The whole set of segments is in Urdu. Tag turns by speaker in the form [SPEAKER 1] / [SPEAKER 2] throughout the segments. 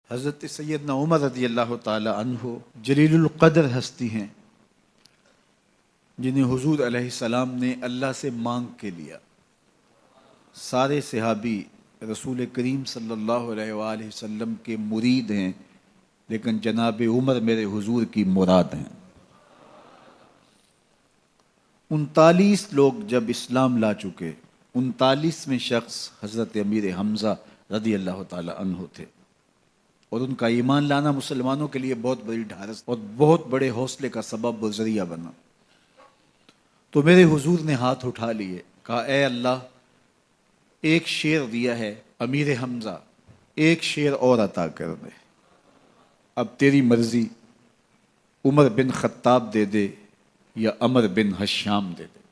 [SPEAKER 1] حضرت سیدنا عمر رضی اللہ تعالی عنہ جلیل القدر ہستی ہیں جنہیں حضور علیہ السلام نے اللہ سے مانگ کے لیا۔ سارے صحابی رسول کریم صلی اللہ علیہ وآلہ وسلم کے مرید ہیں، لیکن جناب عمر میرے حضور کی مراد ہیں۔ 39 لوگ جب اسلام لا چکے، 39ویں شخص حضرت امیر حمزہ رضی اللہ تعالی عنہ تھے، اور ان کا ایمان لانا مسلمانوں کے لیے بہت بڑی ڈھارس اور بہت بڑے حوصلے کا سبب و ذریعہ بنا۔ تو میرے حضور نے ہاتھ اٹھا لیے، کہا اے اللہ، ایک شیر دیا ہے امیر حمزہ، ایک شیر اور عطا کر دے، اب تیری مرضی، عمر بن خطاب دے دے یا عمر بن حشام دے دے۔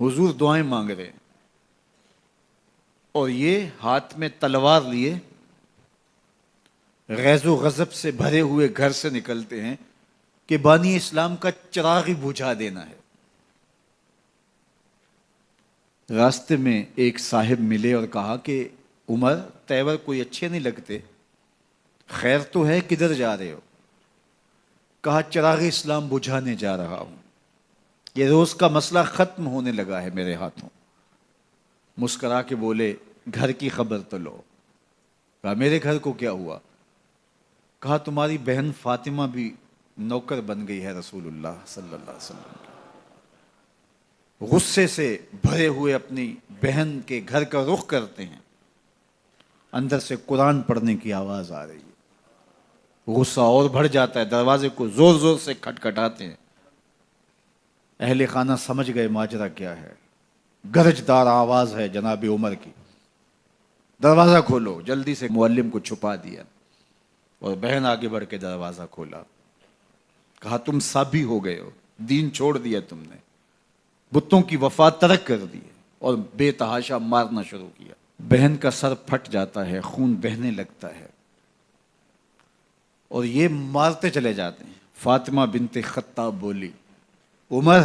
[SPEAKER 1] حضور دعائیں مانگ رہے ہیں، اور یہ ہاتھ میں تلوار لیے غیظ و غضب سے بھرے ہوئے گھر سے نکلتے ہیں کہ بانی اسلام کا چراغ ہی بجھا دینا ہے۔ راستے میں ایک صاحب ملے اور کہا کہ عمر، تیور کوئی اچھے نہیں لگتے، خیر تو ہے، کدھر جا رہے ہو؟ کہا چراغ اسلام بجھانے جا رہا ہوں، یہ روز کا مسئلہ ختم ہونے لگا ہے میرے ہاتھوں۔ مسکرا کے بولے گھر کی خبر تو لو۔ کہا میرے گھر کو کیا ہوا؟ کہا تمہاری بہن فاطمہ بھی نوکر بن گئی ہے رسول اللہ صلی اللہ علیہ وسلم کی۔ غصے سے بھرے ہوئے اپنی بہن کے گھر کا رخ کرتے ہیں، اندر سے قرآن پڑھنے کی آواز آ رہی ہے، غصہ اور بڑھ جاتا ہے، دروازے کو زور زور سے کھٹکھٹاتے ہیں۔ اہل خانہ سمجھ گئے ماجرا کیا ہے، گرجدار آواز ہے جناب عمر کی، دروازہ کھولو۔ جلدی سے معلم کو چھپا دیا اور بہن آگے بڑھ کے دروازہ کھولا۔ کہا تم سابی ہو گئے ہو، دین چھوڑ دیا تم نے، بتوں کی وفا ترک کر دی اور بے تحاشا مارنا شروع کیا۔ بہن کا سر پھٹ جاتا ہے، خون بہنے لگتا ہے، اور یہ مارتے چلے جاتے ہیں۔ فاطمہ بنت خطاب بولی عمر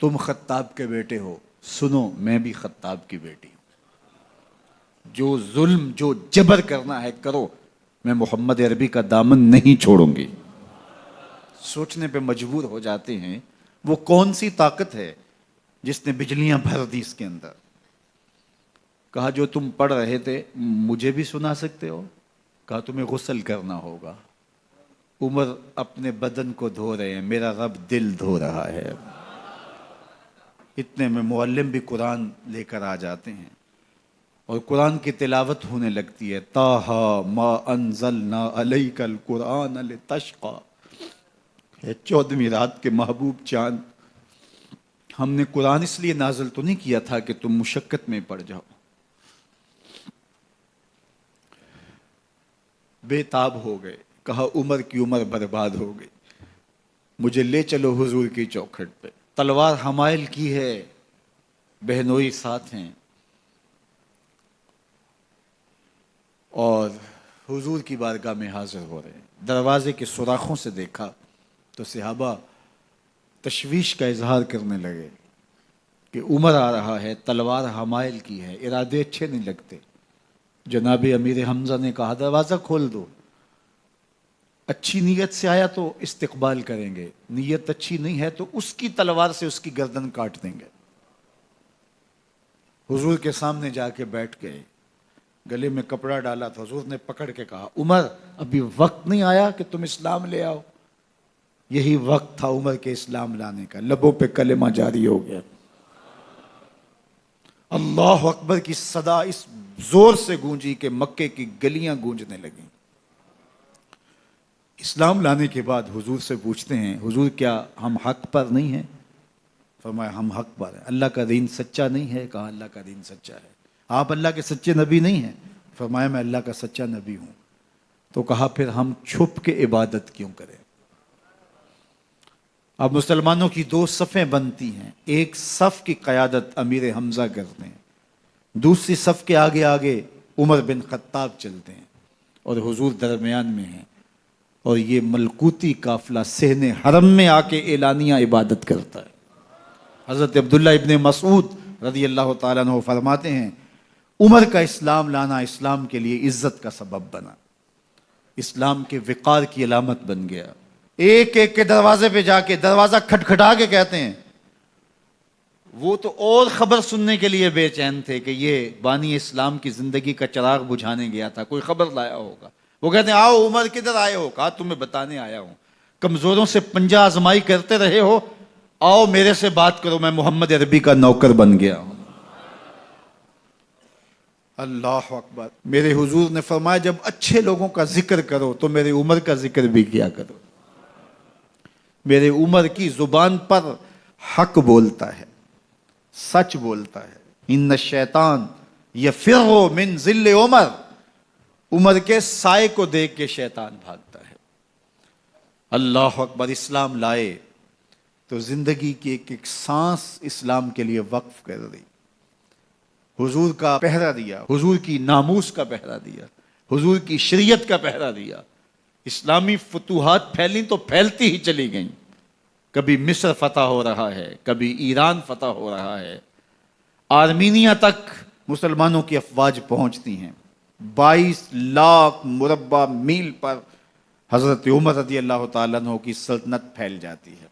[SPEAKER 1] تم خطاب کے بیٹے ہو، سنو میں بھی خطاب کی بیٹی ہوں، جو ظلم جو جبر کرنا ہے کرو، میں محمد عربی کا دامن نہیں چھوڑوں گی۔ سوچنے پہ مجبور ہو جاتے ہیں وہ کون سی طاقت ہے جس نے بجلیاں بھر دی اس کے اندر۔ کہا جو تم پڑھ رہے تھے مجھے بھی سنا سکتے ہو؟ کہا تمہیں غسل کرنا ہوگا۔ عمر اپنے بدن کو دھو رہے ہیں، میرا رب دل دھو رہا ہے۔ اتنے میں معلم بھی قرآن لے کر آ جاتے ہیں اور قرآن کی تلاوت ہونے لگتی ہے۔ طٰہٰ ما انزلنا علیک القرآن لتشقیٰ، 14ویں رات کے محبوب چاند، ہم نے قرآن اس لیے نازل تو نہیں کیا تھا کہ تم مشقت میں پڑ جاؤ۔ بے تاب ہو گئے، کہا عمر کی عمر برباد ہو گئی، مجھے لے چلو حضور کی چوکھٹ پہ۔ تلوار حمائل کی ہے، بہنوئی ساتھ ہیں، اور حضور کی بارگاہ میں حاضر ہو رہے ہیں۔ دروازے کے سوراخوں سے دیکھا تو صحابہ تشویش کا اظہار کرنے لگے کہ عمر آ رہا ہے، تلوار حمائل کی ہے، ارادے اچھے نہیں لگتے۔ جناب امیر حمزہ نے کہا دروازہ کھول دو، اچھی نیت سے آیا تو استقبال کریں گے، نیت اچھی نہیں ہے تو اس کی تلوار سے اس کی گردن کاٹ دیں گے۔ حضور کے سامنے جا کے بیٹھ گئے، گلے میں کپڑا ڈالا تو حضور نے پکڑ کے کہا عمر ابھی وقت نہیں آیا کہ تم اسلام لے آؤ؟ یہی وقت تھا عمر کے اسلام لانے کا۔ لبوں پہ کلمہ جاری ہو گیا، اللہ اکبر کی صدا اس زور سے گونجی کہ مکے کی گلیاں گونجنے لگیں۔ اسلام لانے کے بعد حضور سے پوچھتے ہیں حضور کیا ہم حق پر نہیں ہیں؟ فرمایا ہم حق پر ہیں۔ اللہ کا دین سچا نہیں ہے؟ کہا اللہ کا دین سچا ہے۔ آپ اللہ کے سچے نبی نہیں ہیں؟ فرمایا میں اللہ کا سچا نبی ہوں۔ تو کہا پھر ہم چھپ کے عبادت کیوں کریں؟ اب مسلمانوں کی 2 صفیں بنتی ہیں، ایک صف کی قیادت امیر حمزہ کرتے ہیں، دوسری صف کے آگے آگے عمر بن خطاب چلتے ہیں، اور حضور درمیان میں ہیں، اور یہ ملکوتی قافلہ صحن حرم میں آ کے اعلانیہ عبادت کرتا ہے۔ حضرت عبداللہ ابن مسعود رضی اللہ تعالیٰ عنہ فرماتے ہیں عمر کا اسلام لانا اسلام کے لیے عزت کا سبب بنا، اسلام کے وقار کی علامت بن گیا۔ ایک ایک کے دروازے پہ جا کے دروازہ کھٹکھٹا کے کہتے ہیں، وہ تو اور خبر سننے کے لیے بے چین تھے کہ یہ بانی اسلام کی زندگی کا چراغ بجھانے گیا تھا، کوئی خبر لایا ہوگا۔ وہ کہتے ہیں آؤ عمر کدھر آئے ہو؟ کہا تمہیں بتانے آیا ہوں، کمزوروں سے پنجہ آزمائی کرتے رہے ہو، آؤ میرے سے بات کرو، میں محمد عربی کا نوکر بن گیا ہوں۔ اللہ اکبر۔ میرے حضور نے فرمایا جب اچھے لوگوں کا ذکر کرو تو میرے عمر کا ذکر بھی کیا کرو۔ میرے عمر کی زبان پر حق بولتا ہے، سچ بولتا ہے۔ ان الشیطان یفر من ظل عمر، عمر کے سائے کو دیکھ کے شیطان بھاگتا ہے۔ اللہ اکبر۔ اسلام لائے تو زندگی کی ایک ایک سانس اسلام کے لیے وقف کر دی، حضور کا پہرا دیا، حضور کی ناموس کا پہرا دیا، حضور کی شریعت کا پہرا دیا۔ اسلامی فتوحات پھیلیں تو پھیلتی ہی چلی گئیں، کبھی مصر فتح ہو رہا ہے، کبھی ایران فتح ہو رہا ہے، آرمینیا تک مسلمانوں کی افواج پہنچتی ہیں۔ 22 لاکھ مربع میل پر حضرت عمر رضی اللہ تعالیٰ عنہ کی سلطنت پھیل جاتی ہے۔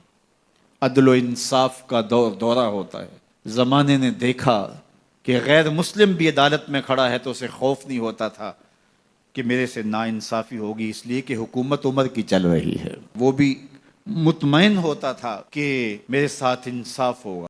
[SPEAKER 1] عدل و انصاف کا دورہ ہوتا ہے۔ زمانے نے دیکھا کہ غیر مسلم بھی عدالت میں کھڑا ہے تو اسے خوف نہیں ہوتا تھا کہ میرے سے ناانصافی ہوگی، اس لیے کہ حکومت عمر کی چل رہی ہے۔ وہ بھی مطمئن ہوتا تھا کہ میرے ساتھ انصاف ہوگا۔